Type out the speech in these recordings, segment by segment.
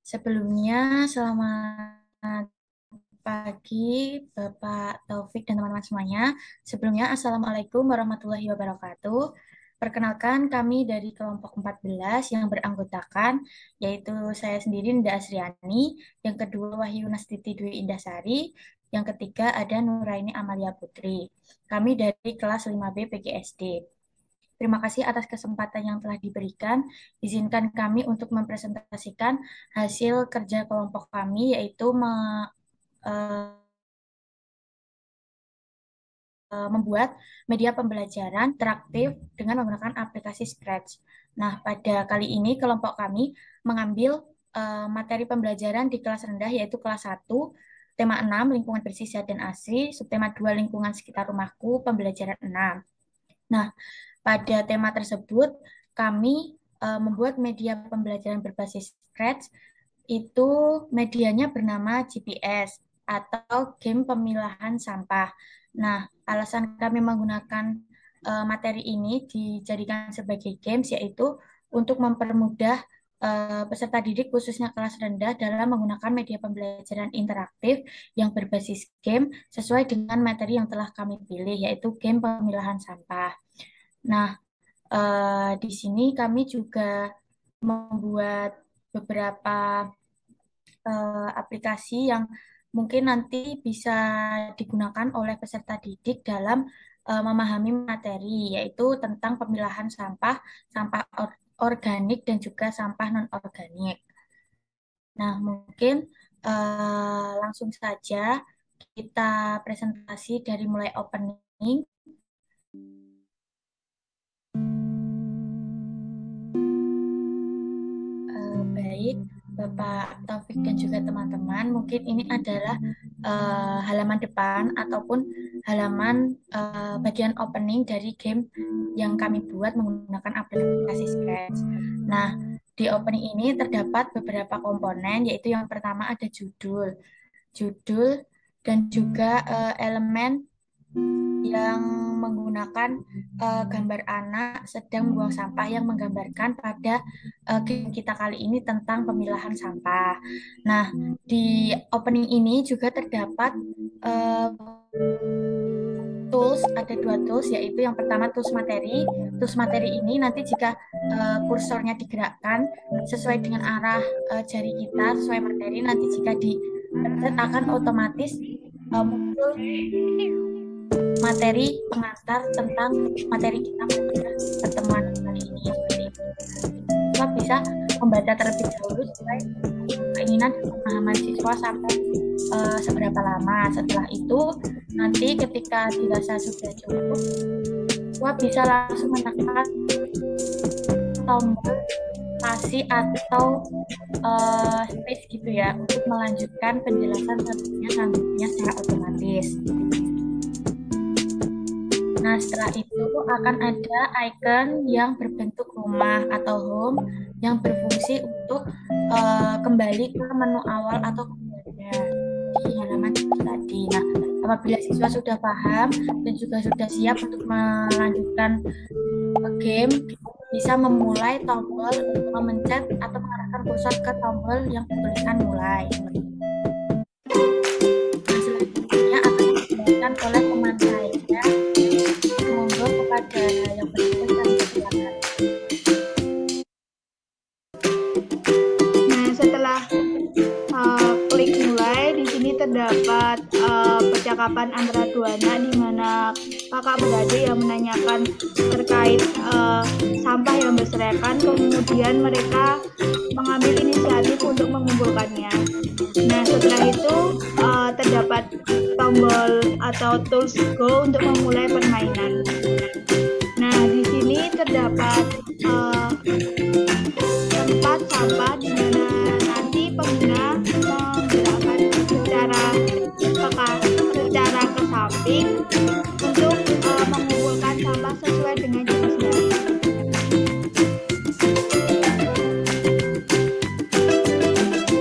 Sebelumnya, selamat pagi Bapak Taufik dan teman-teman semuanya. Sebelumnya, Assalamualaikum warahmatullahi wabarakatuh. Perkenalkan, kami dari kelompok 14 yang beranggotakan, yaitu saya sendiri, Nida Asriani, yang kedua Wahyu Nastiti Dwi Indasari, yang ketiga ada Nuraini Amalia Putri. Kami dari kelas 5B PGSD. Terima kasih atas kesempatan yang telah diberikan. Izinkan kami untuk mempresentasikan hasil kerja kelompok kami, yaitu eh, membuat media pembelajaran interaktif dengan menggunakan aplikasi Scratch. Nah, pada kali ini kelompok kami mengambil materi pembelajaran di kelas rendah, yaitu kelas 1, tema 6, lingkungan bersih, sehat, dan asri, subtema 2, lingkungan sekitar rumahku, pembelajaran 6. Nah, pada tema tersebut, kami membuat media pembelajaran berbasis Scratch, itu medianya bernama GPS atau game pemilahan sampah. Nah, alasan kami menggunakan materi ini dijadikan sebagai games yaitu untuk mempermudah peserta didik khususnya kelas rendah dalam menggunakan media pembelajaran interaktif yang berbasis game sesuai dengan materi yang telah kami pilih yaitu game pemilahan sampah. Nah, di sini kami juga membuat beberapa aplikasi yang mungkin nanti bisa digunakan oleh peserta didik dalam memahami materi, yaitu tentang pemilahan sampah, sampah organik dan juga sampah non-organik. Nah, mungkin langsung saja kita presentasi dari mulai opening. Baik, Bapak Taufik dan juga teman-teman, mungkin ini adalah halaman depan ataupun halaman bagian opening dari game yang kami buat menggunakan aplikasi Scratch. Nah, di opening ini terdapat beberapa komponen, yaitu yang pertama ada judul dan juga elemen yang menggunakan gambar anak sedang membuang sampah yang menggambarkan pada game kita kali ini tentang pemilahan sampah. Nah, di opening ini juga terdapat uh, tools, ada dua tools, yaitu yang pertama tools materi. Tools materi ini nanti jika kursornya digerakkan sesuai dengan arah jari kita, sesuai materi, nanti jika dipencet akan otomatis muncul materi pengantar tentang materi kita pada pertemuan kali ini seperti itu. Siswa bisa membaca terlebih dahulu sesuai keinginan dan pemahaman siswa sampai seberapa lama. Setelah itu nanti ketika dirasa sudah cukup, siswa bisa langsung menekan tombol spasi atau space gitu ya untuk melanjutkan penjelasan selanjutnya secara otomatis. Nah, setelah itu akan ada icon yang berbentuk rumah atau home yang berfungsi untuk kembali ke menu awal atau keluarga di halaman tadi. Nah, apabila siswa sudah paham dan juga sudah siap untuk melanjutkan game, bisa memulai tombol untuk memencet atau mengarahkan kursor ke tombol yang bertuliskan mulai. Nah, selanjutnya akan dijelaskan oleh teman saya. Monggo kepada yang berikut kami silakan. Nah, setelah klik mulai, di sini terdapat percakapan antara dua anak di mana kakak beradik yang menanyakan terkait sampah yang berserakan, kemudian mereka mengambil inisiatif untuk mengumpulkannya. Nah, setelah itu terdapat tombol atau tools go untuk memulai permainan. Nah, di sini terdapat tempat sampah di mana nanti pengguna menggerakkan secara ke samping untuk mengumpulkan sampah sesuai dengan jenisnya.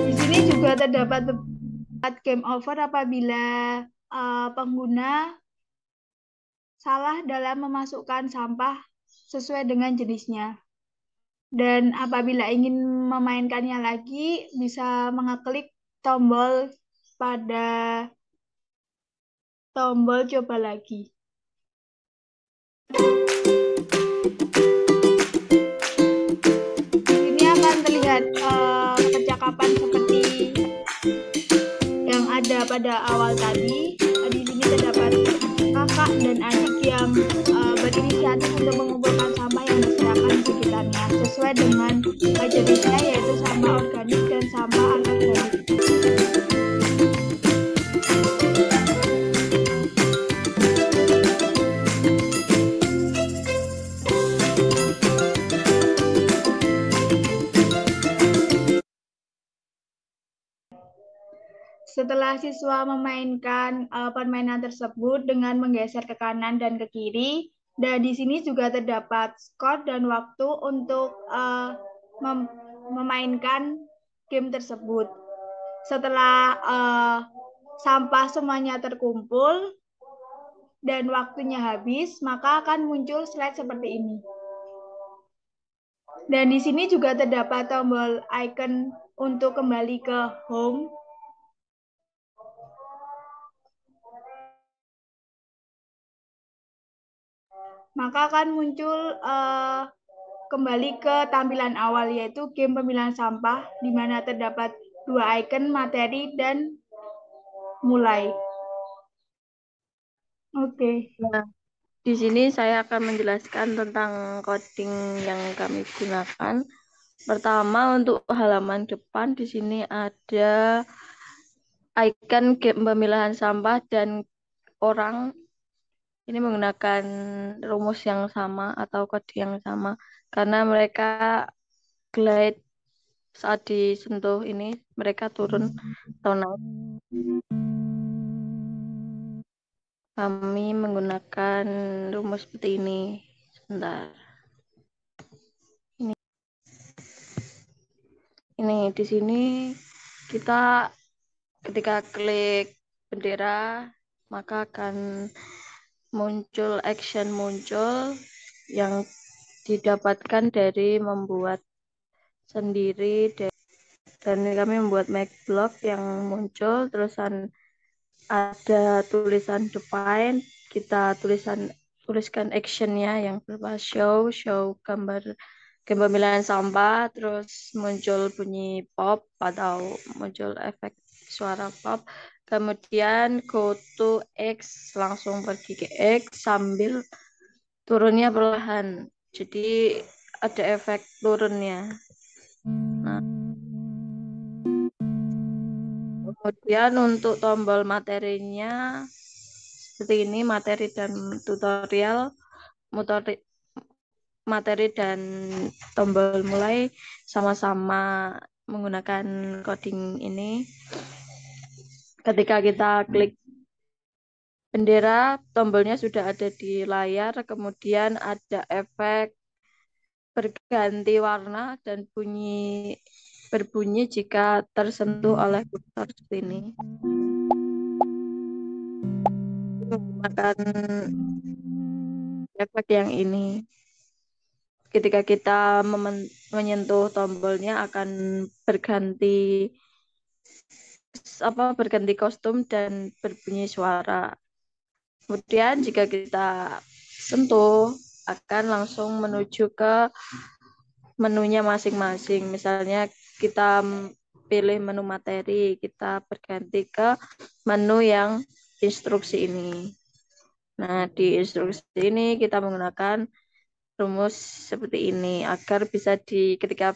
Di sini juga terdapat game over apabila pengguna salah dalam memasukkan sampah sesuai dengan jenisnya. Dan apabila ingin memainkannya lagi, bisa mengeklik tombol pada tombol coba lagi. Ini akan terlihat percakapan seperti yang ada pada awal tadi. Di sini terdapat kakak dan adik yang berinisiatif untuk mengumpulkan sampah yang berserakan di sekitarnya sesuai dengan jenisnya, yaitu sampah organik dan sampah anorganik. Setelah siswa memainkan permainan tersebut dengan menggeser ke kanan dan ke kiri, dan di sini juga terdapat skor dan waktu untuk memainkan game tersebut. Setelah sampah semuanya terkumpul dan waktunya habis, maka akan muncul slide seperti ini. Dan di sini juga terdapat tombol icon untuk kembali ke home. Maka akan muncul kembali ke tampilan awal, yaitu game pemilihan sampah, di mana terdapat dua icon, materi dan mulai. Oke. Nah, di sini saya akan menjelaskan tentang coding yang kami gunakan. Pertama, untuk halaman depan di sini ada icon game pemilihan sampah dan orang. Ini menggunakan rumus yang sama atau kode yang sama karena mereka glide saat disentuh ini mereka turun atau naik. Kami menggunakan rumus seperti ini. Sebentar. Ini di sini kita ketika klik bendera maka akan muncul action yang didapatkan dari membuat sendiri dan kami membuat make block yang muncul terusan ada tulisan define, kita tuliskan actionnya yang berupa show gambar pemilihan sampah, terus muncul bunyi pop atau muncul efek suara pop, kemudian go to X, langsung pergi ke X sambil turunnya perlahan, jadi ada efek turunnya. Nah, kemudian untuk tombol materinya seperti ini, materi dan tutorial, materi dan tombol mulai sama-sama menggunakan coding ini. Ketika kita klik bendera, tombolnya sudah ada di layar, kemudian ada efek berganti warna dan berbunyi jika tersentuh oleh kursor seperti ini. Menggunakan efek yang ini. Ketika kita menyentuh tombolnya akan berganti kostum dan berbunyi suara. Kemudian jika kita sentuh akan langsung menuju ke menunya masing-masing. Misalnya kita pilih menu materi, kita berganti ke menu yang instruksi ini. Nah, di instruksi ini kita menggunakan rumus seperti ini agar bisa ketika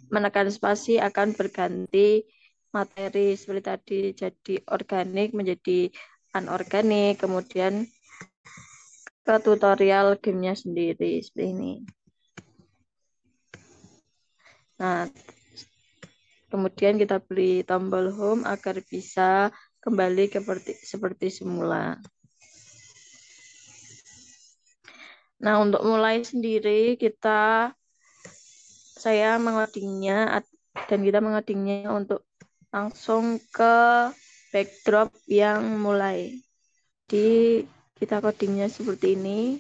menekan spasi akan berganti materi seperti tadi jadi organik menjadi anorganik, kemudian ke tutorial gamenya sendiri seperti ini. Nah, kemudian kita beri tombol home agar bisa kembali seperti semula. Nah, untuk mulai sendiri saya mengodingnya dan kita mengodingnya untuk langsung ke backdrop yang mulai. Kita codingnya seperti ini.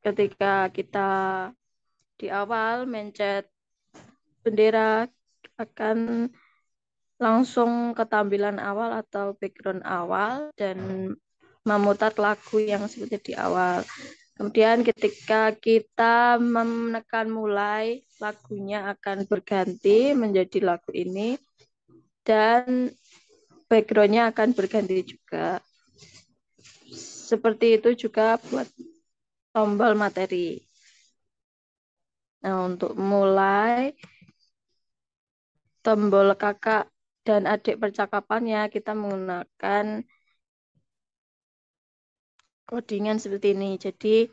ketika kita di awal mencet bendera akan langsung ke tampilan awal atau background awal dan memutar lagu yang seperti di awal. Kemudian ketika kita menekan mulai, lagunya akan berganti menjadi lagu ini dan backgroundnya akan berganti juga. Seperti itu juga buat tombol materi. Nah, untuk mulai tombol kakak dan adik percakapannya kita menggunakan codingan seperti ini. Jadi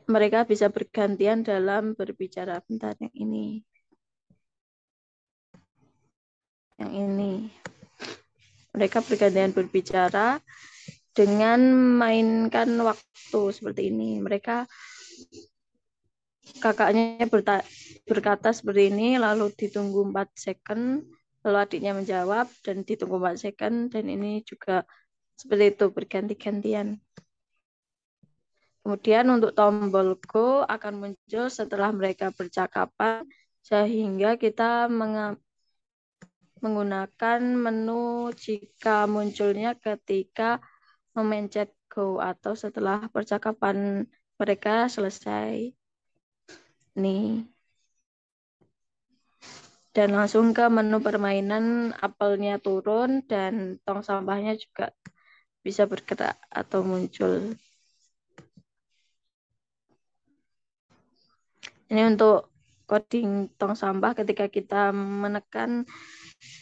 mereka bisa bergantian dalam berbicara. Bentar, yang ini. Yang ini. Mereka bergantian berbicara dengan mainkan waktu seperti ini. Mereka kakaknya berkata seperti ini, lalu ditunggu 4 second, lalu adiknya menjawab dan ditunggu 4 second, dan ini juga seperti itu berganti-gantian. Kemudian untuk tombol go akan muncul setelah mereka bercakapan, sehingga kita menggunakan menu jika munculnya ketika memencet go atau setelah percakapan mereka selesai. Nih. Dan langsung ke menu permainan, apelnya turun dan tong sampahnya juga bisa bergerak atau muncul. Ini untuk coding tong sampah, ketika kita menekan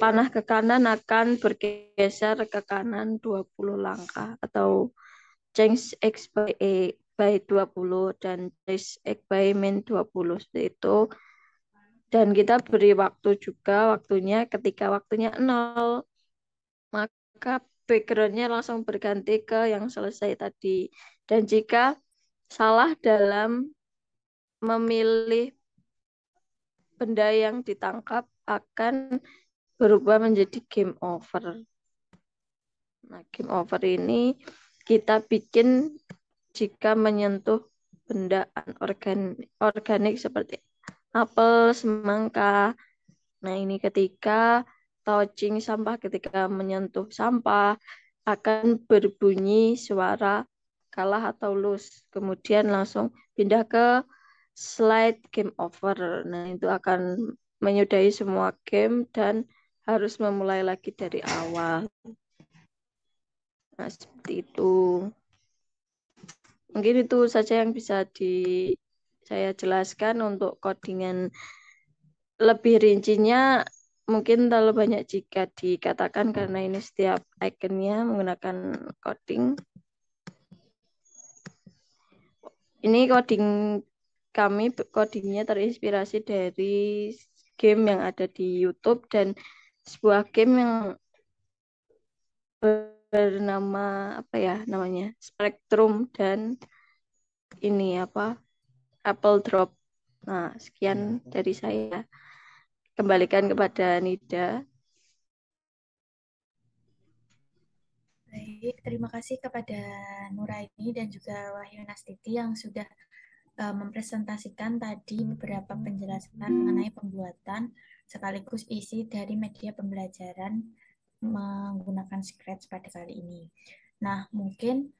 panah ke kanan akan bergeser ke kanan 20 langkah atau change X by 20 dan change X by min 20 seperti itu. Dan kita beri waktu juga, waktunya ketika waktunya 0 maka backgroundnya langsung berganti ke yang selesai tadi. Dan jika salah dalam memilih benda yang ditangkap akan berubah menjadi game over. Nah, game over ini kita bikin jika menyentuh benda organik seperti apel, semangka. Nah, ini ketika touching sampah, ketika menyentuh sampah akan berbunyi suara kalah atau lose. Kemudian langsung pindah ke slide game over. Nah, itu akan menyudahi semua game dan harus memulai lagi dari awal. Nah, seperti itu. Mungkin itu saja yang bisa saya jelaskan untuk codingan. Lebih rincinya mungkin terlalu banyak jika dikatakan karena ini setiap ikonnya menggunakan coding. Ini codingnya terinspirasi dari game yang ada di YouTube dan sebuah game yang bernama apa ya namanya Spectrum dan ini Apple Drop. Nah, sekian dari saya. Kembalikan kepada Nida. Baik, terima kasih kepada Nuraini dan juga Wahyu Nastiti yang sudah mempresentasikan tadi beberapa penjelasan mengenai pembuatan sekaligus isi dari media pembelajaran menggunakan Scratch pada kali ini. Nah, mungkin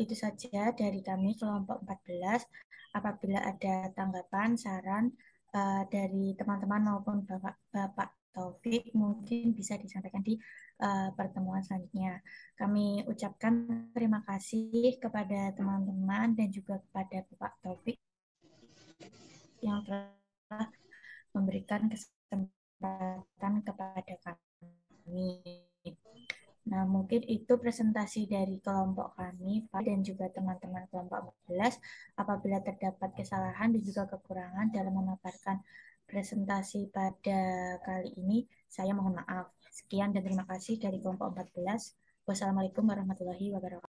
itu saja dari kami kelompok 14. Apabila ada tanggapan, saran dari teman-teman maupun Bapak Taufik, mungkin bisa disampaikan di pertemuan selanjutnya. Kami ucapkan terima kasih kepada teman-teman dan juga kepada Bapak Taufik yang telah memberikan kesempatan kepada kami. Nah, mungkin itu presentasi dari kelompok kami dan juga teman-teman kelompok 14. Apabila terdapat kesalahan dan juga kekurangan dalam memaparkan presentasi pada kali ini, saya mohon maaf. Sekian dan terima kasih dari kelompok 14. Wassalamualaikum warahmatullahi wabarakatuh.